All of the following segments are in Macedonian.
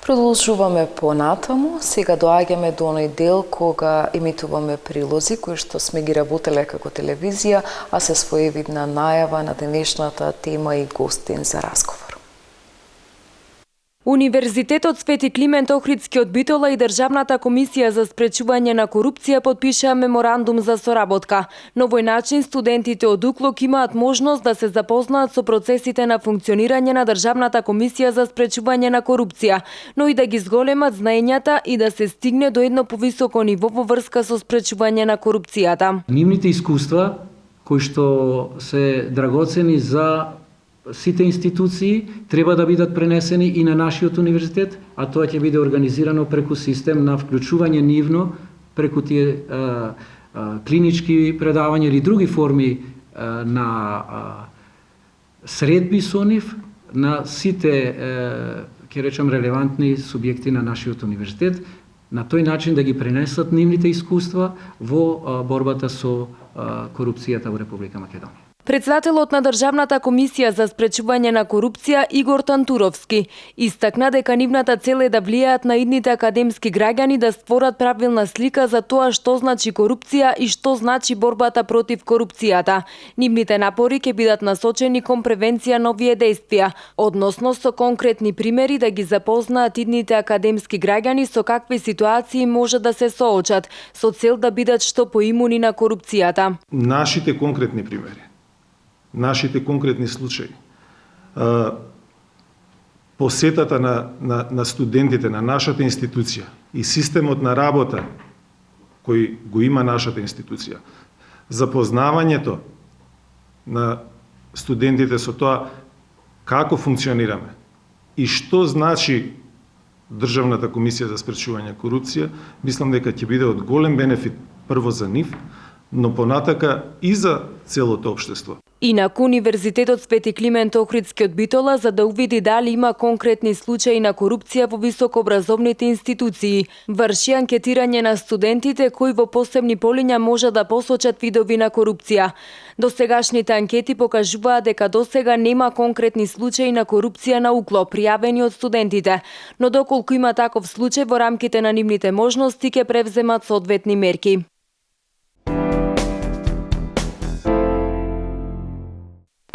Продолжуваме понатаму. Сега доаѓаме до оној дел кога емитуваме прилози кои што сме ги работеле како телевизија, а се своевидна најава на денешната тема и гостин за разговор. Универзитетот Свети Климент Охридски од Битола и Државната комисија за спречување на корупција подпишаа меморандум за соработка. На овој начин студентите од УКЛОК имаат можност да се запознаат со процесите на функционирање на Државната комисија за спречување на корупција, но и да ги зголемат знаењата и да се стигне до едно повисоко ниво во врска со спречување на корупцијата. Нивните искуства кои што се драгоцени за сите институции треба да бидат пренесени и на нашиот универзитет, а тоа ќе биде организирано преку систем на вклучување нивно преку тие клинички предавања или други форми на средби со нив на сите ќе речам релевантни субјекти на нашиот универзитет, на тој начин да ги пренесат нивните искуства во борбата со корупцијата во Република Македонија. Председателот на Државната комисија за спречување на корупција Игор Тантуровски истакна дека нивната цел е да влијаат на идните академски граѓани да створат правилна слика за тоа што значи корупција и што значи борбата против корупцијата. Нивните напори ќе бидат насочени кон превенција на овие дејствија, односно со конкретни примери да ги запознаат идните академски граѓани со какви ситуации може да се соочат, со цел да бидат што поимуни на корупцијата. Нашите конкретни примери, нашите конкретни случаи, посетата на студентите на нашата институција и системот на работа кој го има нашата институција, запознавањето на студентите со тоа како функционираме и што значи Државната комисија за спречување на корупција, мислам дека ќе биде од голем бенефит прво за нив, но понатака и за целото општество. Инаку Универзитетот Свети Климент Охридски од Битола за да увиди дали има конкретни случаи на корупција во високообразовните институции, врши анкетирање на студентите кои во посебни полиња може да посочат видови на корупција. Досегашните анкети покажуваат дека досега нема конкретни случаи на корупција на УКЛО пријавени од студентите, но доколку има таков случај во рамките на нивните можности ќе превземат соодветни мерки.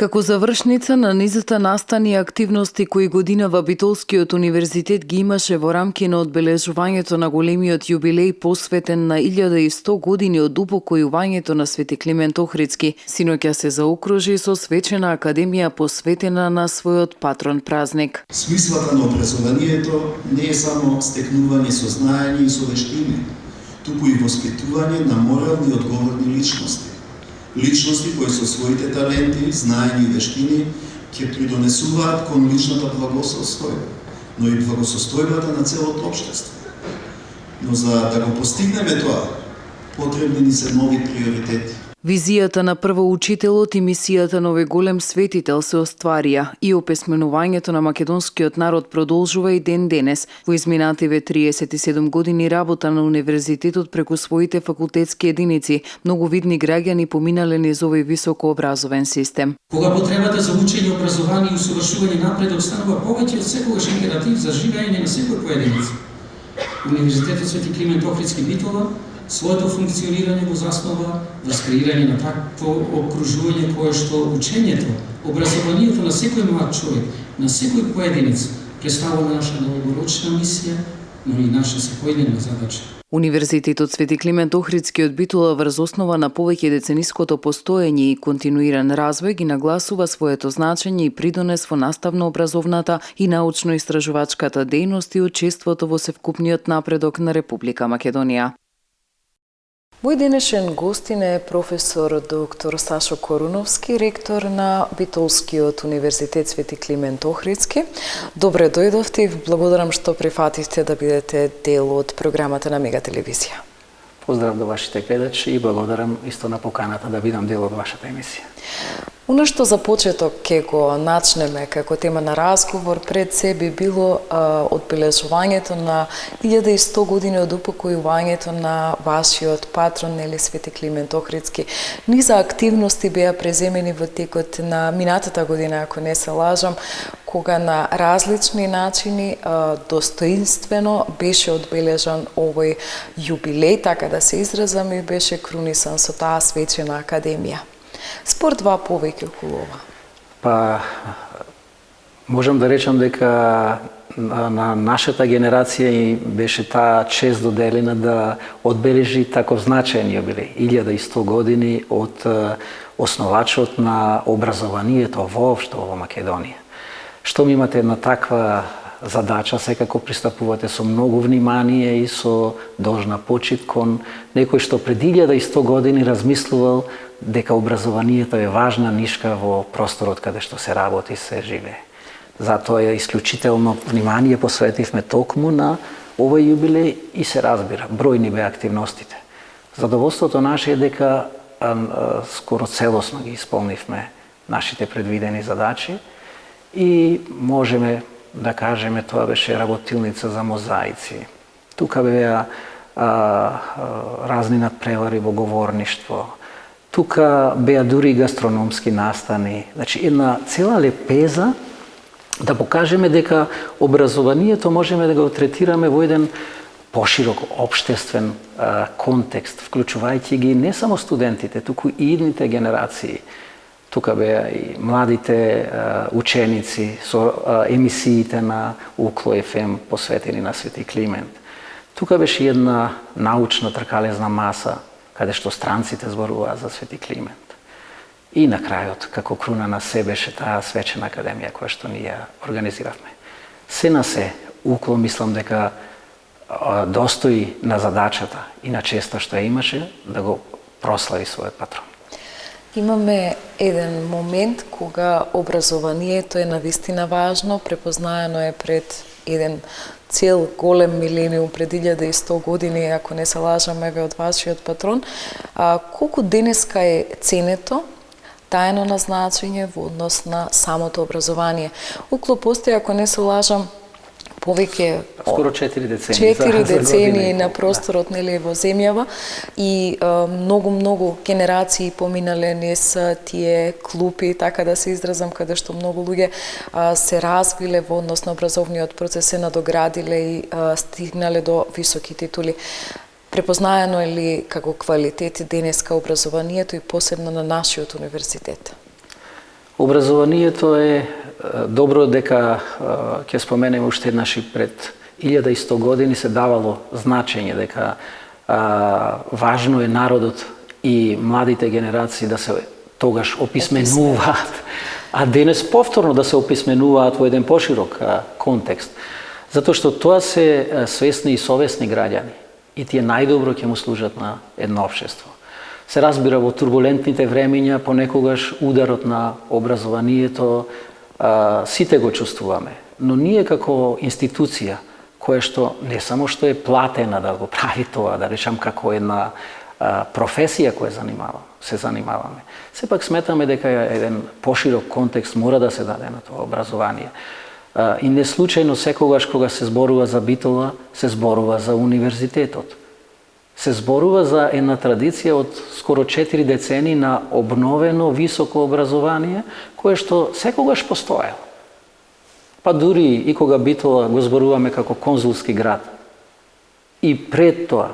Како завршница на низата настани активности кои годинава Битолскиот универзитет ги имаше во рамки на одбележувањето на големиот јубилеј посветен на 1100 години од упокојувањето на Свети Климент Охридски, синоќа се заокружи со свечена академија посветена на својот патрон празник. Смислата на образованието не е само стекнување со знаење и со вештини, туку и воспитување на морални и одговорни личности. Личности кои со своите таленти, знаења и вештини ќе придонесуваат кон личната благосостојба, но и благосостојбата на целото општество. Но за да го постигнеме тоа, потребни ни се нови приоритети. Визијата на првоучителот и мисијата на овој голем светител се остварија и опесменувањето на македонскиот народ продолжува и ден денес. Во изминативе 37 години работа на универзитетот преку своите факултетски единици, многу видни граѓани поминале низ овој високообразовен систем. Кога потребата за учење, образование и усовршување напредок станува повеќе од секогаш императив за живење на секој поединец, Универзитетот Свети Климент Охридски Битола своето функционирање го заснова врз креирање на такво окружување кое што учењето, образованието на секој млад човек, на секој поединец представува наша долгорочна мисија, но и наша секојдневна задача. Универзитетот Свети Климент Охридски од Битола врз основа на повеќе децениското постоење и континуиран развој ги нагласува своето значење и придонес во наставно-образовната и научно-истражувачката дејност и учеството во севкупниот напредок на Република Македонија. Мој денешен гостин е професор доктор Сашо Коруновски, ректор на Битолскиот универзитет Свети Климент Охридски. Добре дојдовте и благодарам што прифативте да бидете дел од програмата на Мега телевизија. Поздрав до вашите гледачи и благодарам исто на поканата да бидам дел од вашата емисија. Оно што за почеток ќе го начнеме како тема на разговор пред се би било одбележувањето на 1100 години од упокојувањето на вашиот патрон, нели, Свети Климент Охридски. Низа активности беа преземени во текот на минатата година, ако не се лажам, кога на различни начини достоинствено беше одбележан овој јубилеј, така да се изразам, и беше крунисан со таа свечена академија. Според два повеќе околу ова. Па, можам да речам дека на нашата генерација и беше таа чест доделена да одбележи таков значаен јубилеј, 1100 години од основачот на образованието воопшто во Македонија. Штом имате една таква задача, секако пристапувате со многу внимание и со должна почит кон некој што пред 1100 години размислувал дека образованието е важна нишка во просторот каде што се работи, се живее. Затоа е исклучително внимание посветивме токму на овој јубилеј и се разбира, бројни беа активностите. Задоволството наше е дека скоро целосно ги исполнивме нашите предвидени задачи и можеме да кажеме тоа беше работилница за мозаици. Тука беа разни надпревари во говорништво. Тука беа дури гастрономски настани. Значи една цела лепеза да покажеме дека образованието можеме да го третираме во еден поширок општествен контекст, вклучувајќи ги не само студентите, туку и идните генерации. Тука беа и младите ученици со емисиите на УКЛО ФМ посветени на Свети Климент. Тука беше една научна тркалезна маса, каде што странците зборуваа за Свети Климент. И на крајот, како круна на се, беше таа свечена академија која што ние организиравме. Се на се, УКЛО мислам дека достои на задачата и на честа што ја имаше да го прослави својот патрон. Имаме еден момент кога образованието е навистина важно, препознаено е пред еден цел голем милениум пред 1100 години, ако не се лажаме од вашиот патрон. Колку денеска е ценето тајно назначење во однос на самото образование? УКЛО постои, ако не се лажам, повеќе скоро 4 децении. 4 децении на просторот, нели, во земјава и многу генерации поминале низ тие клупи, така да се изразам, каде што многу луѓе се развиле во однос на образовниот процес, се надоградиле и стигнале до високи титули. Препознаено е ли како квалитет денеска образованието и посебно на нашиот универзитет? Образованието е добро дека ќе споменеме уште еднаш и пред 1100 години се давало значење дека важно е народот и младите генерации да се тогаш описменуваат, а денес повторно да се описменуваат во еден поширок контекст. Затоа што тоа се свесни и совесни граѓани и тие најдобро ќе му служат на едно општество. Се разбира, во турбулентните времиња понекогаш ударот на образованието сите го чувствуваме, но ние како институција која што не само што е платена да го прави тоа, да речам како една професија која се занимаваме, сепак сметаме дека еден поширок контекст мора да се даде на тоа образование. И не случајно секогаш кога се зборува за Битола, се зборува за универзитетот. Се зборува за една традиција од скоро 4 децении на обновено високо образование, кое што секогаш постоело. Па дури и кога Битола го зборуваме како конзулски град. И пред тоа,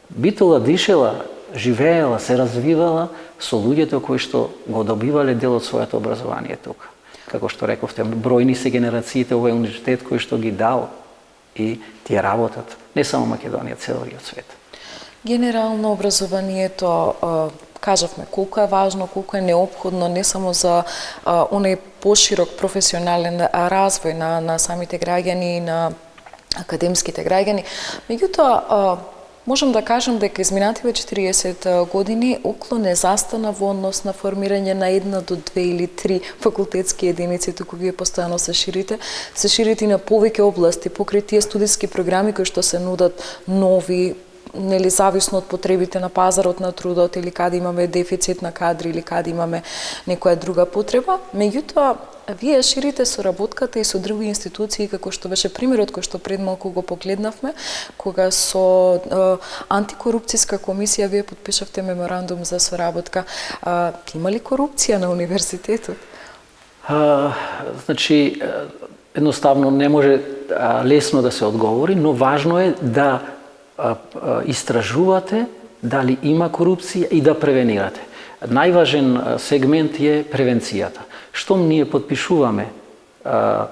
Битола дишела, живеела, се развивала со луѓето кои што го добивале дел од своето образование тука. Како што рековте, бројни се генерациите овој универзитет кои што ги дал и тие работат, не само Македонија, целиот свет. Генерално образованието, кажавме колку е важно, колку е неопходно не само за оној поширок професионален развој на самите граѓани и на академските граѓани. Меѓутоа, можам да кажам дека изминативе 40 години УКЛО не застана во однос на формирање на 1 до 2 или 3 факултетски единици, туку вие постојано се ширите на повеќе области, покрај тие студиски програми кои што се нудат нови, нели зависно од потребите на пазарот на трудот или каде имаме дефицит на кадри или каде имаме некоја друга потреба. Меѓутоа, вие ширите соработката и со други институции, како што беше примерот кој што пред малку го погледнавме, кога со антикорупцијска комисија вие подпишавте меморандум за соработка. Има ли корупција на универзитетот? Значи, едноставно не може лесно да се одговори, но важно е да истражувате дали има корупција и да превенирате. Најважен сегмент е превенцијата. Штом ние подпишуваме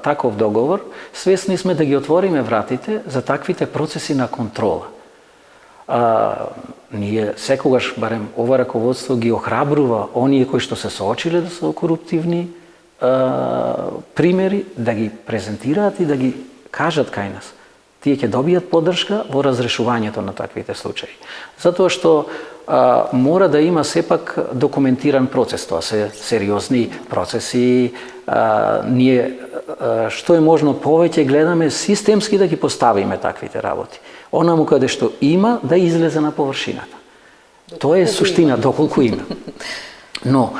таков договор, свесни сме да ги отвориме вратите за таквите процеси на контрола. Ние секогаш, барем ова раководство, ги охрабрува оние кои што се соочиле со коруптивни примери, да ги презентираат и да ги кажат кај нас. Тие ќе добијат поддршка во разрешувањето на таквите случаи. Затоа што мора да има сепак документиран процес. Тоа се сериозни процеси. Ние што е можно повеќе гледаме системски да ги поставиме таквите работи. Онаму каде што има да излезе на површината. Тоа е суштина, доколку има. Но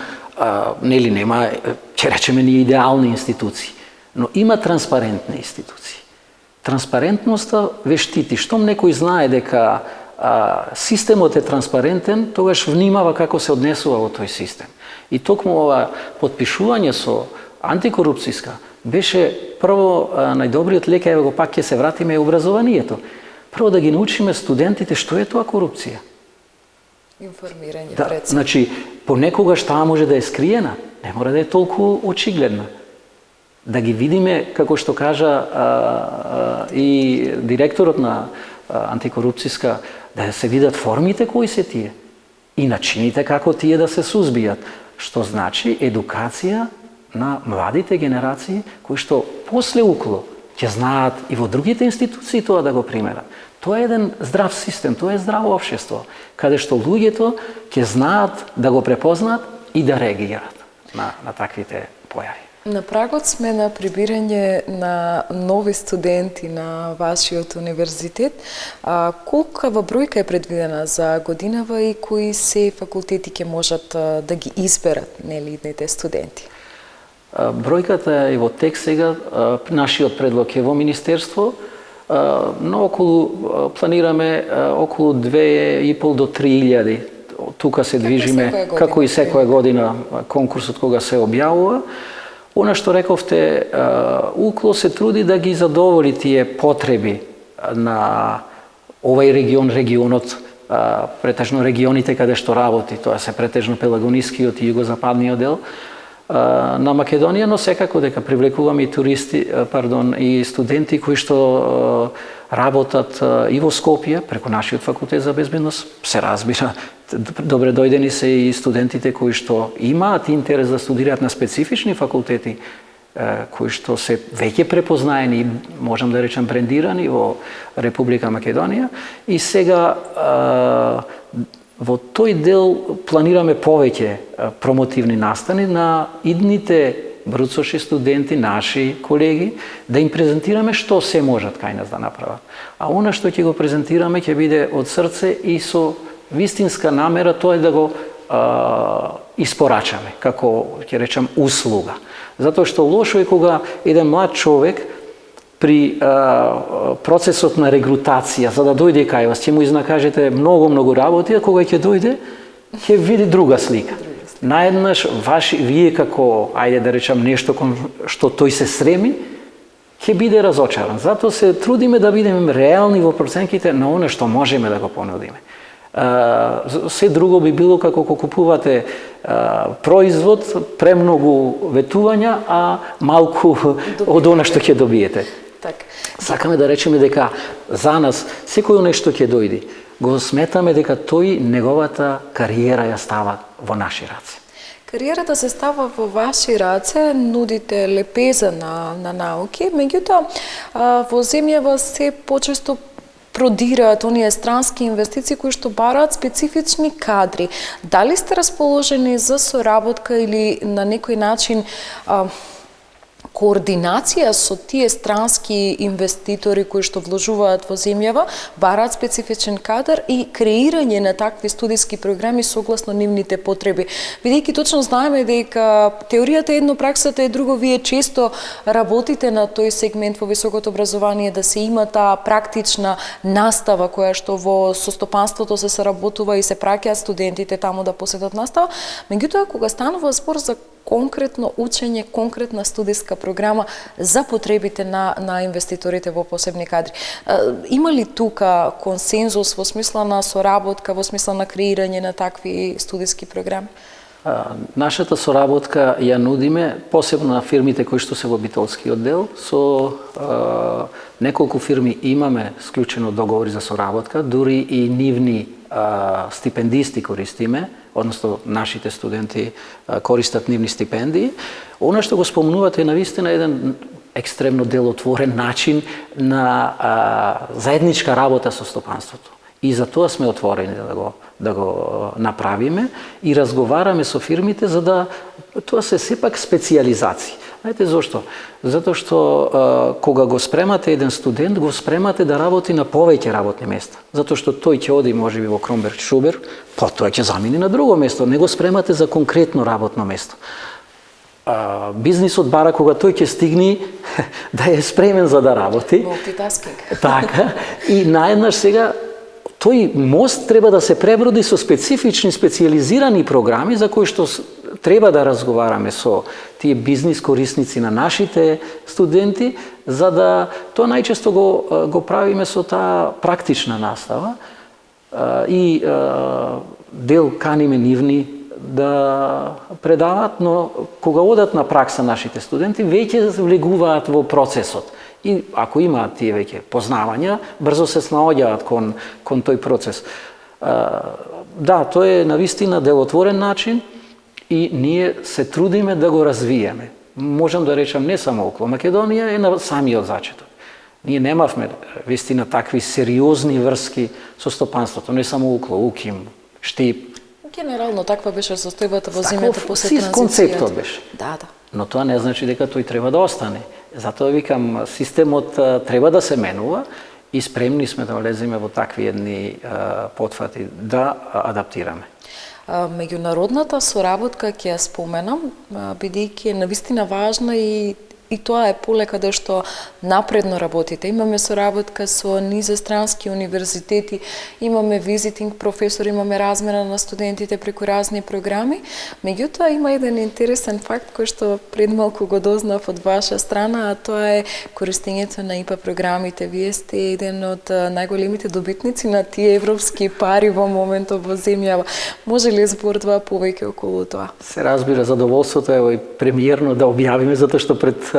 нели нема, ќе речеме, ни идеални институции, но има транспарентни институции. Транспарентноста ве штити. Штом некој знае дека системот е транспарентен, тогаш внимава како се однесува во тој систем. И токму ова подпишување со антикорупцијска беше прво најдобриот лек, ево го пак ќе се вратиме и образованието. Прво да ги научиме студентите што е тоа корупција. Информирање, да, пред се. Значи, понекогаш таа може да е скриена, не мора да е толку очигледна. Да ги видиме, како што кажа и директорот на антикорупцијска, да се видат формите кои се тие и начините како тие да се сузбијат, што значи едукација на младите генерации кои што после УКЛО ќе знаат и во другите институции тоа да го примерат. Тоа е еден здрав систем, тоа е здраво општество, каде што луѓето ќе знаат да го препознаат и да реагираат на таквите појави. На прагот сме на прибирање на нови студенти на вашиот универзитет. Колкава бројка е предвидена за годинава и кои се факултети ќе можат да ги изберат идните студенти? Бројката е во тек сега, нашиот предлог е во Министерство, но планираме околу 2.500 до 3.000. Тука се движиме, како и секоја година конкурсот кога се објавува. Она што рековте, УКЛО се труди да ги задоволи тие потреби на овај регионот, претежно регионите каде што работи, тоа се претежно пелагонискиот и југозападниот дел на Македонија, но секако дека привлекуваме и туристи, и студенти кои што работат и во Скопје преку нашиот факултет за безбедност. Се разбира, добре дојдени се и студентите кои што имаат интерес да студираат на специфични факултети, кои што се веќе препознаени, можам да речем брендирани во Република Македонија. И сега во тој дел планираме повеќе промотивни настани на идните бруцоши студенти, наши колеги, да им презентираме што се можат кај нас да направат. А она што ќе го презентираме ќе биде од срце и со вистинска намера, тоа е да го испорачаме, како ќе речам услуга. Затоа што лошо е кога еден млад човек при процесот на регрутација, за да дојде кај вас, ќе му изнакажете многу работи, а кога ќе дојде, ќе види друга слика. Наеднаш вие како, ајде да речам, нешто кон што тој се стреми, ќе биде разочаран. Затоа се трудиме да бидеме реални во проценките на оно што можеме да го понудиме. Се друго би било како купувате производ, премногу ветувања, а малку од оно што ќе добиете. Сакаме да речеме дека за нас секој нешто ќе дојде, го сметаме дека тој неговата кариера ја става во наши раце. Кариерата се става во ваши раце, нудите лепеза на науки, меѓутоа во земјава се почесто продираат оние странски инвестиции кои што бараат специфични кадри. Дали сте расположени за соработка или на некој начин координација со тие странски инвеститори кои што вложуваат во земјава, бараат специфичен кадар и креирање на такви студиски програми согласно нивните потреби. Бидејќи точно знаеме дека теоријата е едно, праксата е друго, вие често работите на тој сегмент во високото образование да се има таа практична настава која што во состопанството се соработува и се праќаат студентите таму да посетат настава. Меѓутоа, кога станува збор за конкретно учење, конкретна студиска програма за потребите на инвеститорите во посебни кадри. Има ли тука консензус во смисла на соработка, во смисла на креирање на такви студиски програми? Нашата соработка ја нудиме посебно на фирмите кои што се во битолскиот дел. Со неколку фирми имаме склучено договори за соработка, дури и нивни стипендисти користиме, односно нашите студенти користат нивни стипендии. Она што го спомнувате е навистина еден екстремно делотворен начин на заедничка работа со стопанството. И за тоа сме отворени да го направиме и разговараме со фирмите за да тоа се сепак специјализации. Знаете зошто? Затоа што кога го спремате еден студент, го спремате да работи на повеќе работни места. Затоа што тој ќе оди можеби во Кромберг Шубер, потоа ќе замени на друго место. Не го спремате за конкретно работно место. Бизнисот бара кога тој ќе стигне да е спремен за да работи. Мултитаскинг. Така. И наеднаш сега тој мост треба да се преброди со специфични, специјализирани програми за кои што треба да разговараме со тие бизнис корисници на нашите студенти, за да тоа најчесто го правиме со таа практична настава и дел каниме нивни да предават, но кога одат на пракса нашите студенти, веќе влегуваат во процесот. И ако имаат тие веќе познавања, брзо се снаоѓаат кон тој процес. Да, тоа е навистина делотворен начин и ние се трудиме да го развиеме. Можам да речам не само околу Македонија, е на самиот зачеток. Ние немавме вистина такви сериозни врски со стопанството, не само околу Уким, Штип. Генерално таква беше состојбата во земјата после транзицијата. Концептот беше. Да. Но тоа не значи дека тој треба да остане. Затоа викам, системот треба да се менува и спремни сме да влеземе во такви едни потфати, да адаптираме. Меѓународната соработка ќе ја споменам, бидејќи е навистина важна и тоа е полека да што напредно работите. Имаме соработка со низ странски универзитети, имаме визитинг професори, имаме размена на студентите преку разни програми. Меѓутоа има еден интересен факт кој што пред малку го дознав од ваша страна, а тоа е користењето на ИПА програмите. Вие сте еден од најголемите добитници на тие европски пари во моментот во земјава. Може ли зборува повеќе околу тоа? Се разбира, задоволството е и премиерно да објавиме, затоа што пред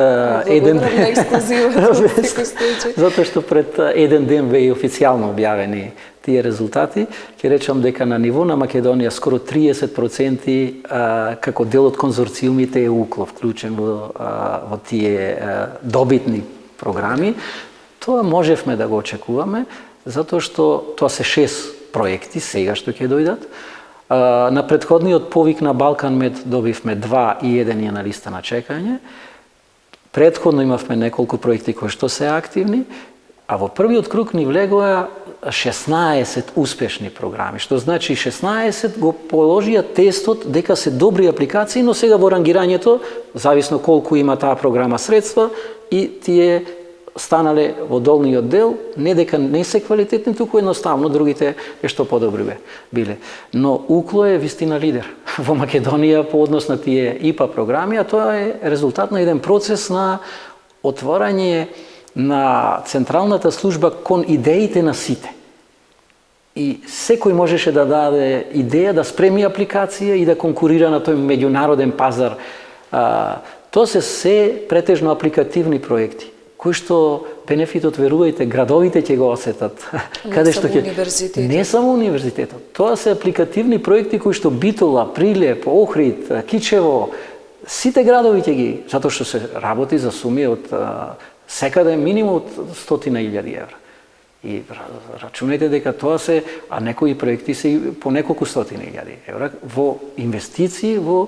затоа што пред еден ден ве официјално објавени тие резултати, ќе речам дека на ниво на Македонија скоро 30% како дел од конзорциумите е УКЛО вклучен во тие добитни програми. Тоа можевме да го очекуваме, затоа што тоа се 6 проекти сега што ќе дојдат. На претходниот повик на Балканмед добивме 2 и 1 е на листа на чекање. Предходно имавме неколку проекти кои што се активни, а во првиот круг ни влегоа 16 успешни програми, што значи 16 го положија тестот дека се добри апликации, но сега во рангирањето, зависно колку има таа програма средства, и тие станале во долниот дел, не дека не се квалитетни, туку едноставно другите нешто подобри биле. Но УКЛО е вистина лидер во Македонија по однос на тие ИПА програми, а тоа е резултат на еден процес на отворање на централната служба кон идеите на сите. И секој можеше да даде идеја да спреми апликација и да конкурира на тој меѓународен пазар. Тоа се претежно апликативни проекти, кои што бенефитот, верувајте, градовите ќе го осетат. Не само универзитетот. Не само универзитетот. Тоа се апликативни проекти кои што Битола, Прилеп, Охрид, Кичево, сите градови ќе ги, затоа што се работи за суми од секаде минимум од 100.000 евра. И рачунајте дека тоа се, а некои проекти се по неколку 100.000 евра во инвестиции во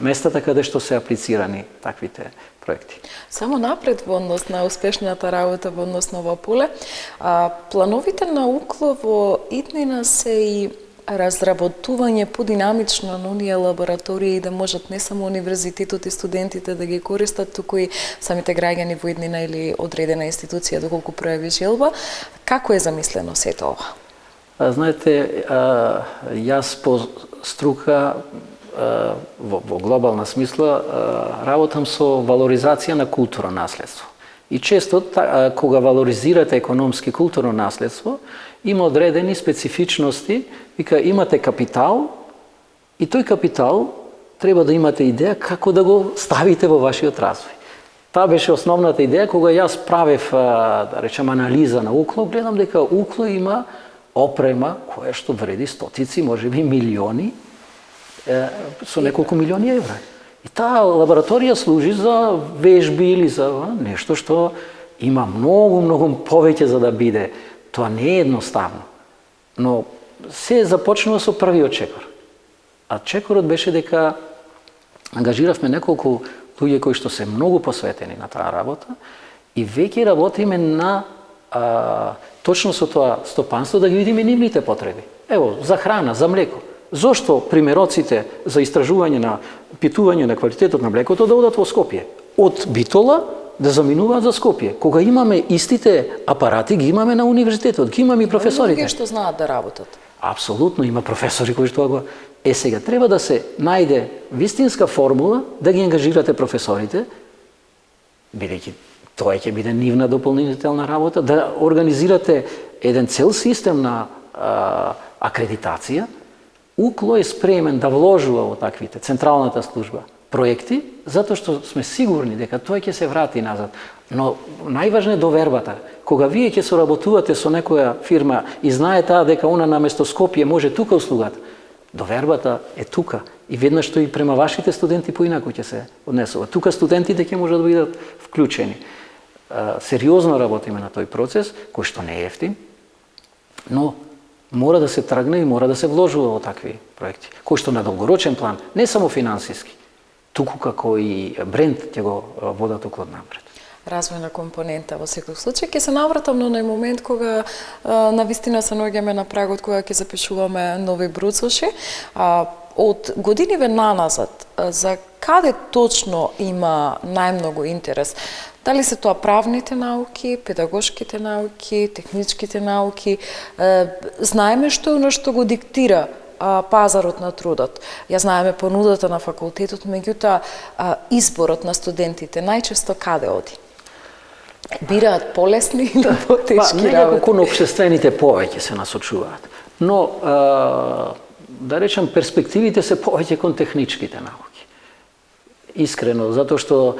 местата каде што се аплицирани таквите проекти. Само напред во однос на успешната работа во однос на ова поле, плановите на УКЛО во иднина се и разработување подинамично на оние лаборатории да можат не само универзитетот и студентите да ги користат, туку и самите граѓани во иднина или одредена институција доколку пројави желба. Како е замислено сето ова? Знаете, јас по струка во глобална смисла работам со валоризација на културно наследство. И често, кога валоризирате економски културно наследство, има одредени специфичности, вика имате капитал и тој капитал треба да имате идеја како да го ставите во вашиот развој. Таа беше основната идеја кога јас правев, да речем, анализа на УКЛО, гледам дека УКЛО има опрема која што вреди стотици, можеби милиони, со неколку милиони евра. И таа лабораторија служи за вежби или за нешто што има многу повеќе за да биде. Тоа не е едноставно. Но се започнува со првиот чекор. А чекорот беше дека ангажиравме неколку луѓе кои што се многу посветени на таа работа и веќе работиме на точно со тоа стопанство да ги видиме нивните потреби. Ево, за храна, за млеко. Зошто примероците за истражување на питување на квалитетот на млекото да одат во Скопје? Од Битола да заминуваат за Скопје. Кога имаме истите апарати, ги имаме на универзитетот, ги имаме и професорите. Луѓе што знаат да работат. Апсолутно, има професори кои што го... сега, треба да се најде вистинска формула да ги ангажирате професорите, бидејќи тоа ќе биде нивна дополнителна работа, да организирате еден цел систем на акредитација. УКЛО е спремен да вложува во таквите, централната служба, проекти, затоа што сме сигурни дека тоа ќе се врати назад. Но најважно е довербата. Кога вие ќе соработувате со некоја фирма и знае таа дека она наместо Скопје може тука услугата, довербата е тука. И веднаш што и према вашите студенти поинаку ќе се однесува. Тука студентите ќе можат да бидат вклучени. Сериозно работиме на тој процес, кој што не е ефтин, но мора да се тргне и мора да се вложува во такви проекти, кои што на долгорочен план, не само финансиски, туку како и бренд ќе го водат УКЛО напред. Развојна компонента во секој случај. Ќе се навратам на оној момент кога навистина се наоѓаме на прагот кога ќе запишуваме нови бруцоши. Од годиниве наназад, за каде точно има најмногу интерес? Дали се тоа правните науки, педагошките науки, техничките науки? Знаеме што е оно што го диктира пазарот на трудот. Ја знаеме понудата на факултетот, меѓутоа изборот на студентите најчесто каде оди? Бираат полесни или потешки работи? Некако на општествените повеќе се насочуваат. Но, да речем, перспективите се повеќе кон техничките науки. Искрено, затоа што,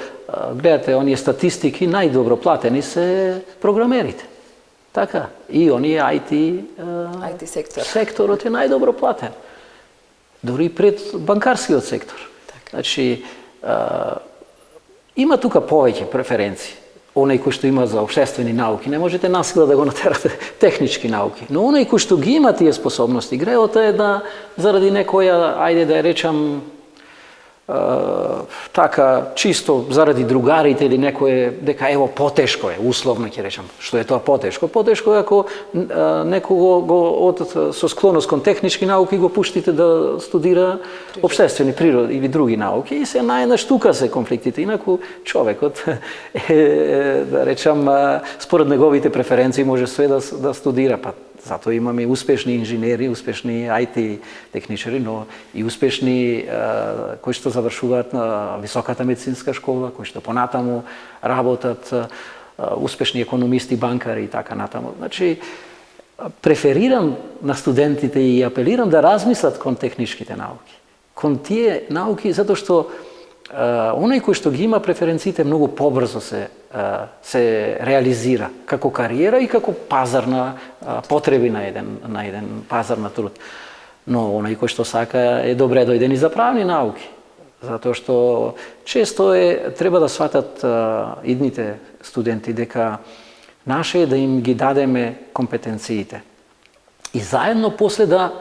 гледате, оние статистики, најдобро платени се програмерите. Така, и оние IT сектор. Секторот е најдобро платен. Дори пред банкарскиот сектор. Така. Значи, има тука повеќе преференции. Оној кој што има за општествени науки, не можете насила да го натерате технички науки. Но оној кој што ги има тие способности, греото е да заради некоја, ајде да ја речам, така чисто заради другарите или некое дека ево потешко е, условно ќе речам. Што е тоа потешко? Потешко е ако некого со склоност кон технички науки го пуштите да студира општествени природи или други науки и се најнаш тука се конфликтите. Инаку човекот да речам според неговите преференции може све да студира, па затоа имаме успешни инженери, успешни IT техничари, но и успешни кои што завршуваат на високата медицинска школа, кои што понатаму работат, успешни економисти, банкари и така натаму. Значи, преферирам на студентите и апелирам да размислат кон техничките науки. Кон тие науки, затоа што оној кој што ги има преференциите многу побрзо се реализира како кариера и како пазар на потреби на еден пазар на труд. Но оној кој што сака е добре дојден и за правни науки, затоа што често треба да сватат идните студенти дека наше е да им ги дадеме компетенциите и заедно после да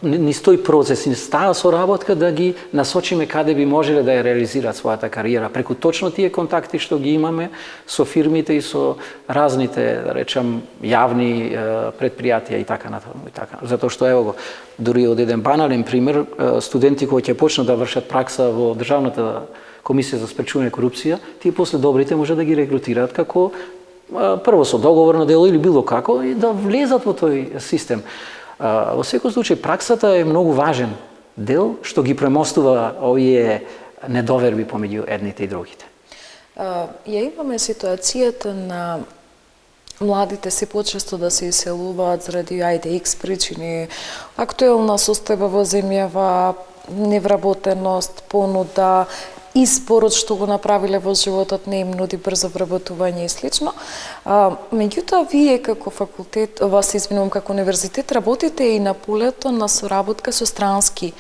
низ тој процес, низ таа соработка да ги насочиме каде би можеле да ја реализираат својата кариера, преку точно тие контакти што ги имаме со фирмите и со разните, да речам, јавни предпријатија и така натаму и така. Затоа што ево го, дури од еден банален пример, студенти кои ќе почнат да вршат пракса во Државната комисија за спречување корупција, тие после добрите може да ги регрутираат како прво со договорно дело или било како и да влезат во тој систем. Во секој случај праксата е многу важен дел што ги премостува овие недоверби помеѓу едните и другите. Ја имаме ситуацијата на младите се почесто да се иселуваат заради X причини, актуелна состојба во земјава, невработеност, понуда, изборот што го направиле во животот не им нуди брзо вработување и слично. Меѓутоа, вие како факултет, како универзитет, работите и на полето на соработка со странски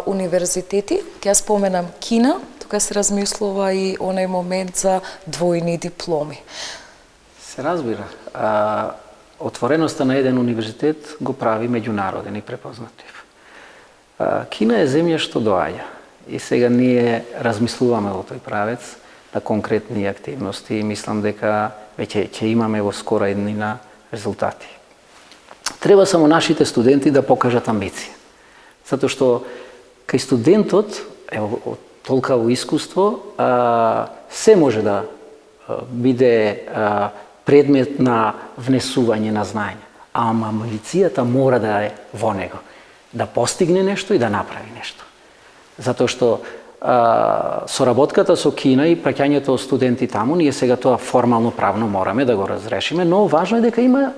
универзитети. Ќе споменам Кина, тука се размислува и онај момент за двојни дипломи. Се разбира. Отвореноста на еден универзитет го прави меѓународен и препознатлив. Кина е земја што доаѓа. И сега ние размислуваме во тој правец на конкретни активности и мислам дека веќе ќе имаме во скора еднина резултати. Треба само нашите студенти да покажат амбиција. Затоа што кај студентот, ево, толкаво искуство, се може да биде предмет на внесување на знаење. Ама амбицијата мора да е во него, да постигне нешто и да направи нешто. Затоа што соработката со Кина и праќањето студенти таму, ние сега тоа формално правно мораме да го разрешиме, но важно е дека има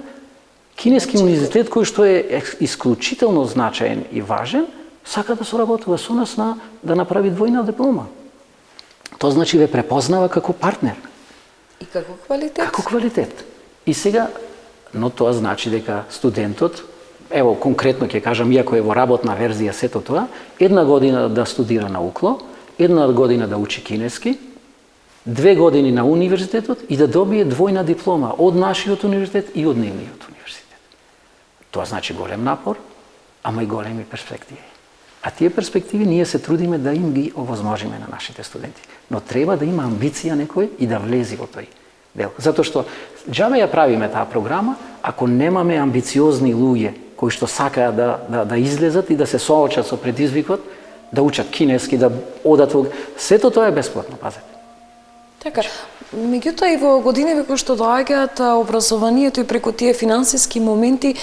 кинески универзитет кој што е исклучително значаен и важен, сака да соработува со нас да направи двојна диплома. Тоа значи ве препознава како партнер. И како квалитет. Како квалитет. И сега, но тоа значи дека студентот, ево конкретно ќе кажам, иако е во работна верзија сето тоа, една година да студира на УКЛО, една година да учи кинески, 2 години на универзитетот и да добие двојна диплома од нашиот универзитет и од нивниот универзитет. Тоа значи голем напор, ама и големи перспективи. А тие перспективи ние се трудиме да им ги овозможиме на нашите студенти. Но треба да има амбиција некој и да влези во тој дел. Затоа што џабе ја правиме таа програма, ако немаме амбициозни луѓе кои што сакаат да излезат и да се соочат со предизвикот, да учат кинески, да одат во... Сето тоа е бесплатно, пазете. Така, меѓутоа и во годиниве кои што доаѓаат, образованието и преку тие финансиски моменти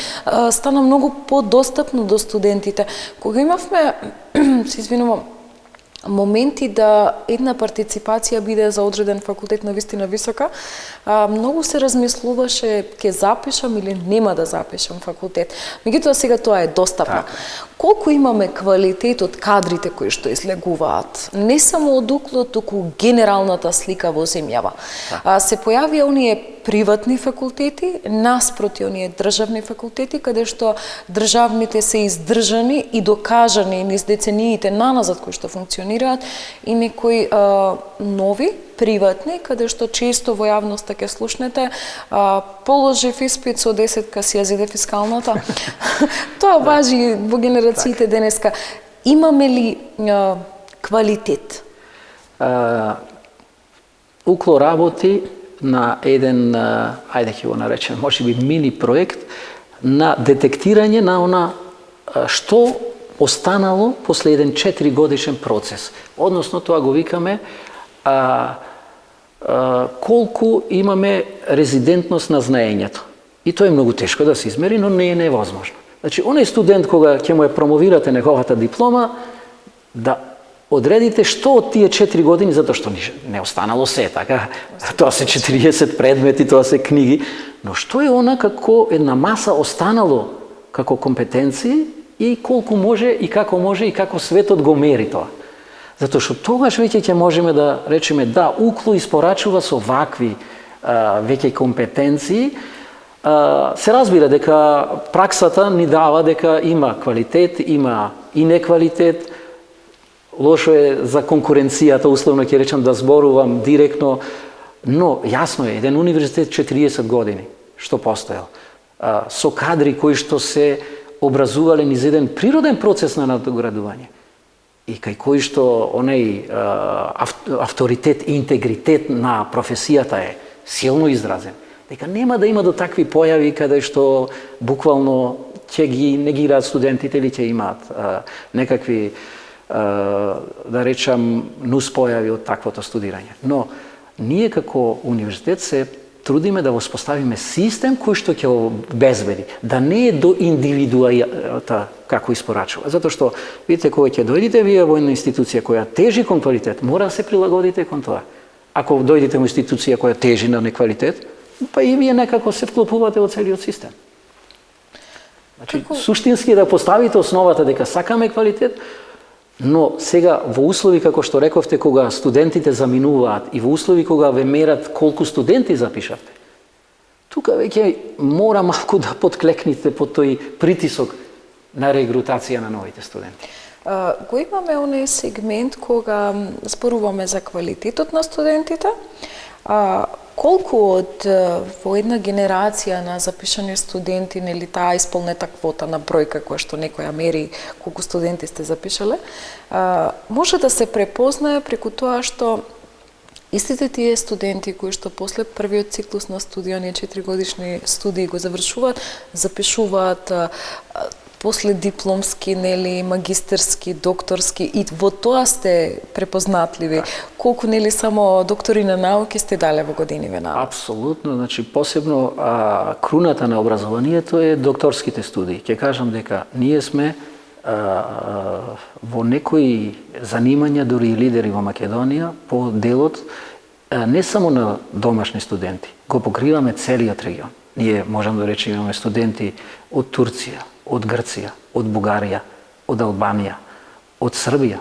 стана многу подостапно до студентите. Кога имавме, се извинувам, моменти да една партиципација биде за одреден факултет на вистина висока, многу се размислуваше ќе запишам или нема да запишам факултет. Меѓутоа сега тоа е достапно. Колку имаме квалитет од кадрите кои што излегуваат, не само од УКЛО, туку генералната слика во земјава. Се појавија оние приватни факултети наспроти оние државни факултети, каде што државните се издржани и докажани низ децениите наназад кои што функционираат и некои нови приватни, каде што често во јавноста ќе слушнете, положив испит со 10 си ја зиде фискалната. Тоа важи во генерациите денеска. Имаме ли квалитет? УКЛО работи на еден, ајде ќе го наречем, можеби мини проект на детектирање на она што останало после еден 4 годишен процес. Односно тоа го викаме колку имаме резидентност на знаењето. И тоа е многу тешко да се измери, но не е невозможно. Значи, оној студент кога ќе му ја промовирате неговата диплома, да одредите што од тие 4 години, затоа што не останало се, така? Тоа се 40 предмети, тоа се книги, но што е она како една маса останало како компетенции и колку може и како светот го мери тоа. Затоа што тогаш веќе ќе можеме да речеме да, УКЛО испорачува со вакви веќе компетенции. Се разбира дека праксата ни дава дека има квалитет, има и неквалитет. Лошо е за конкуренцијата, условно ќе речам да зборувам директно, но јасно е, еден универзитет 40 години што постоел, со кадри кои што се образувале низ еден природен процес на надоградување. И кај кој што онај авторитет и интегритет на професијата е силно изразен, дека нема да има до такви појави каде што буквално ќе ги негираат студентите или ќе имаат некакви, да речам, нуспојави од таквото студирање. Но ние како универзитет се трудиме да воспоставиме систем кој што ќе обезбеди, да не е до индивидуата како испорачува. Затоа што, видите, кога ќе дојдете вие во една институција која тежи кон квалитет, мора да се прилагодите кон тоа. Ако дојдете во институција која тежи на неквалитет, па и вие некако се вклопувате во целиот систем. Значи, суштински да поставите основата дека сакаме квалитет, но сега во услови, како што рековте, кога студентите заминуваат и во услови кога ве мерат колку студенти запишавте, тука веќе мора малку да подклекнете под тој притисок на регрутација на новите студенти. Го имаме оној сегмент кога зборуваме за квалитетот на студентите, колку од во една генерација на запишани студенти, нели таа исполнета квота на бројка која што некоја мери колку студенти сте запишале, може да се препознае преку тоа што истите тие студенти кои што после првиот циклус на студија, оние 4-годишни студии го завршуваат, запишуваат после дипломски, нели, магистерски, докторски, и во тоа сте препознатливи. Колку, нели, само доктори на науки сте дале во годиниве на? Апсолутно, значи посебно круната на образованието е докторските студии. Ќе кажам дека ние сме во некои занимања, дури и лидери во Македонија, по делот не само на домашни студенти, го покриваме целиот регион. Ние можам да речеме имаме студенти од Турција, од Грција, од Бугарија, од Албанија, од Србија,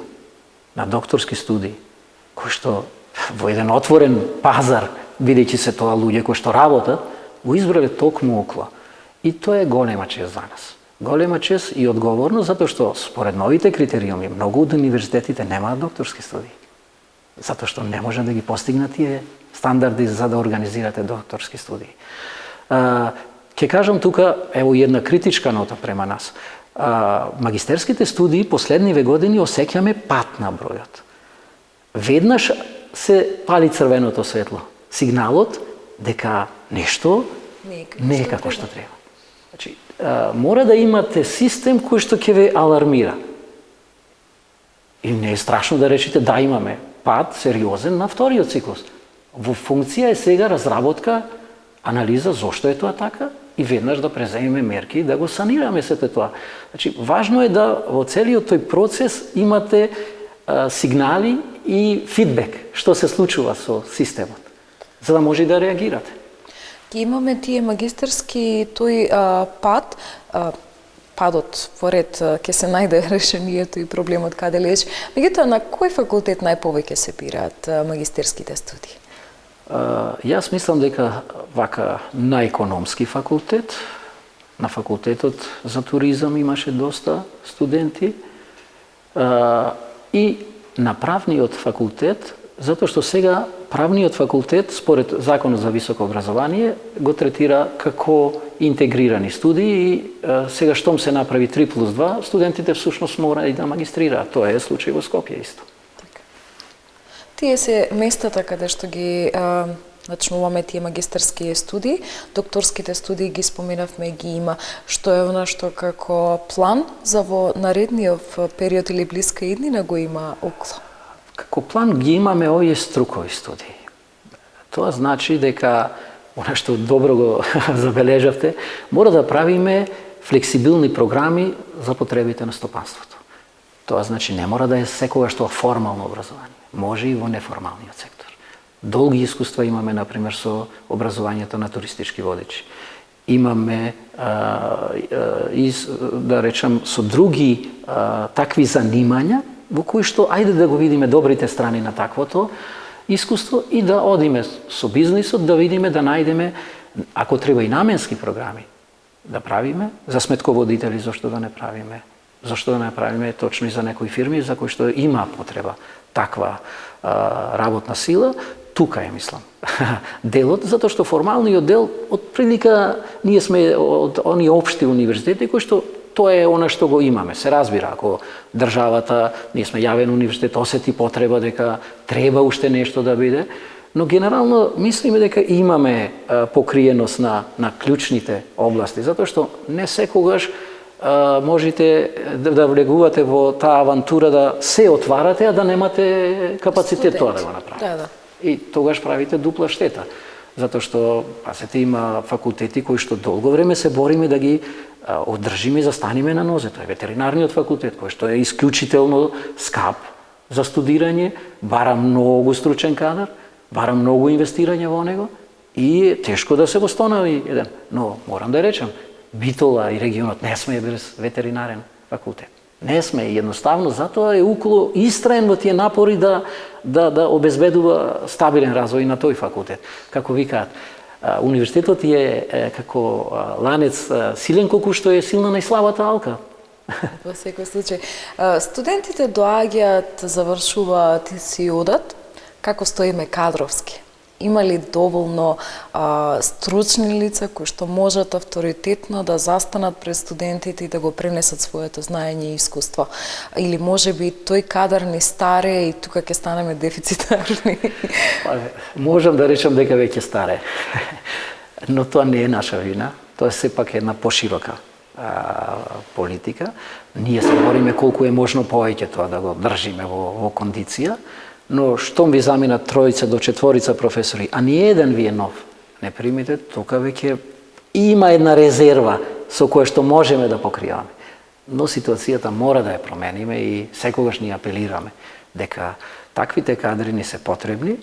на докторски студии, кои што во еден отворен пазар, бидејќи се тоа луѓе кои што работат, го избрале токму окла. И тоа е голема чест за нас. Голема чест и одговорност, затоа што според новите критериуми, многу од универзитетите немаат докторски студии. Затоа што не може да ги постигнат тие стандарди за да организирате докторски студии. Ќе кажам тука, ево една критичка нота према нас. Магистерските студии последниве години осеќаме пат на бројот. Веднаш се пали црвеното светло. Сигналот дека нешто не е како што треба. Значи, мора да имате систем кој што ќе ве алармира. И не е страшно да речете да имаме пат сериозен на вториот циклус. Во функција е сега разработка, анализа зошто е тоа така и веднаш да преземеме мерки да го санираме сето тоа. Значи, важно е да во целиот тој процес имате сигнали и фидбек што се случува со системот, за да може да реагирате. Ги имаме тие магистерски тој падот во ред ќе се најде решението и проблемот каде лежи. Меѓутоа, на кој факултет најповеќе се бираат магистерските студии? Јас мислам дека вака на економски факултет, на факултетот за туризам имаше доста студенти и на правниот факултет, затоа што сега правниот факултет, според Законот за високо образование, го третира како интегрирани студии и сега штом се направи 3+2, студентите всушност мора и да магистрираат. Тоа е случај во Скопје исто. Тие се местата каде што ги начнуваме тие магистерски студии, докторските студии ги споменавме, ги има. Што е она што како план за во наредниот период или блиска иднина го има УКЛО? Како план ги имаме овие струкови студии. Тоа значи дека, она што добро го забележавте, мора да правиме флексибилни програми за потребите на стопанството. Тоа значи не мора да е секогаш тоа формално образование. Може и во неформалниот сектор. Долги искуства имаме, например, со образованието на туристички водичи. Имаме, да речам, со други такви занимања, во кои што, ајде да го видиме добрите страни на таквото искуство и да одиме со бизнисот, да видиме, да најдеме, ако треба и наменски програми, да правиме, за сметководители, зашто да не правиме, зашто да не правиме точно и за некои фирми за кои што има потреба таква работна сила, тука е, мислам, делот, затоа што формалниот дел, од прилика, ние сме од оние општи универзитети кои што тоа е она што го имаме. Се разбира, ако државата, ние сме јавен универзитет, осети потреба дека треба уште нешто да биде, но генерално мислиме дека имаме покриеност на клучните области, затоа што не секогаш можете да влегувате во таа авантура да се отварате, а да немате капацитет тоа да го направите. Да. И тогаш правите дупла штета. Затоа што, пасете, има факултети кои што долго време се бориме да ги одржиме и застаниме на нозе. Тоа е ветеринарниот факултет, кој што е исклучително скап за студирање, бара многу стручен кадар, бара многу инвестирање во него и е тешко да се восстанови еден. Но морам да речем, Битола и регионот не сме без ветеринарен факултет. Не сме, едноставно, затоа е УКЛО истраен во тие напори да обезбедува стабилен развој на тој факултет. Како викаат, универзитетот е како ланец силен колку што е силна најслабата алка. Во секој случај. Студентите доаѓаат, завршуваат и си одат. Како стоиме кадровски? Има ли доволно стручни лица кои што можат авторитетно да застанат пред студентите и да го пренесат своето знаење и искуство? Или може би тој кадар ни старе и тука ќе станеме дефицитарни? Можам да речам дека веќе старе. Но тоа не е наша вина. Тоа е сепак една поширока политика. Ние се бориме колку е можно повеќе тоа да го држиме во кондиција. Но штом ви заминат тројца до четворица професори, а ни еден ви е нов, не примите, тука веќе има една резерва со која што можеме да покриваме. Но ситуацијата мора да ја промениме и секогаш ни апелираме дека таквите кадри ни се потребни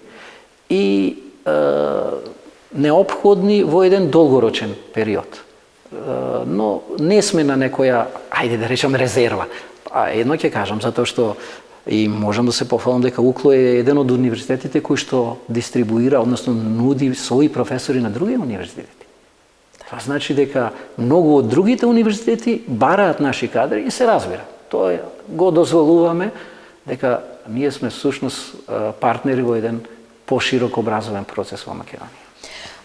и неопходни во еден долгорочен период. Но не сме на некоја, ајде да речем, резерва. Едно ќе кажам, затоа што и можам да се пофалам дека УКЛО е еден од универзитетите кои што дистрибуира, односно нуди своји професори на други универзитети. Това значи дека многу од другите универзитети бараат наши кадри и се разбира. Тоа го дозволуваме дека ние сме всушност партнери во еден поширок образовен процес во Македонија.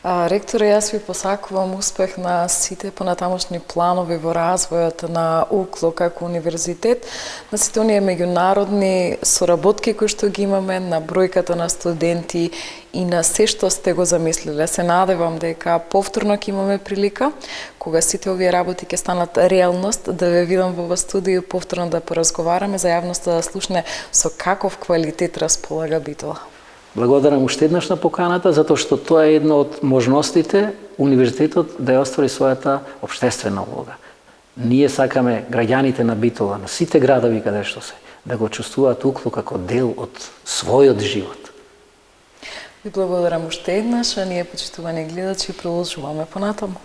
Ректоре, јас ви посакувам успех на сите понатамошни планови во развојот на УКЛО како универзитет, на сите оние меѓународни соработки кои што ги имаме, на бројката на студенти и на се што сте го замислиле. Се надевам дека повторно ќе имаме прилика, кога сите овие работи ќе станат реалност, да ве видам во студио повторно да поразговараме за јавноста да слушне со каков квалитет располага Битола. Благодарам уште еднаш на поканата, затоа што тоа е една од можностите универзитетот да ја оствари својата општествена улога. Ние сакаме граѓаните на Битола, на сите градови каде што се, да го чувствуваат УКЛО како дел од својот живот. Ви благодарам уште еднаш, а ние, почитувани гледачи, продолжуваме понатаму.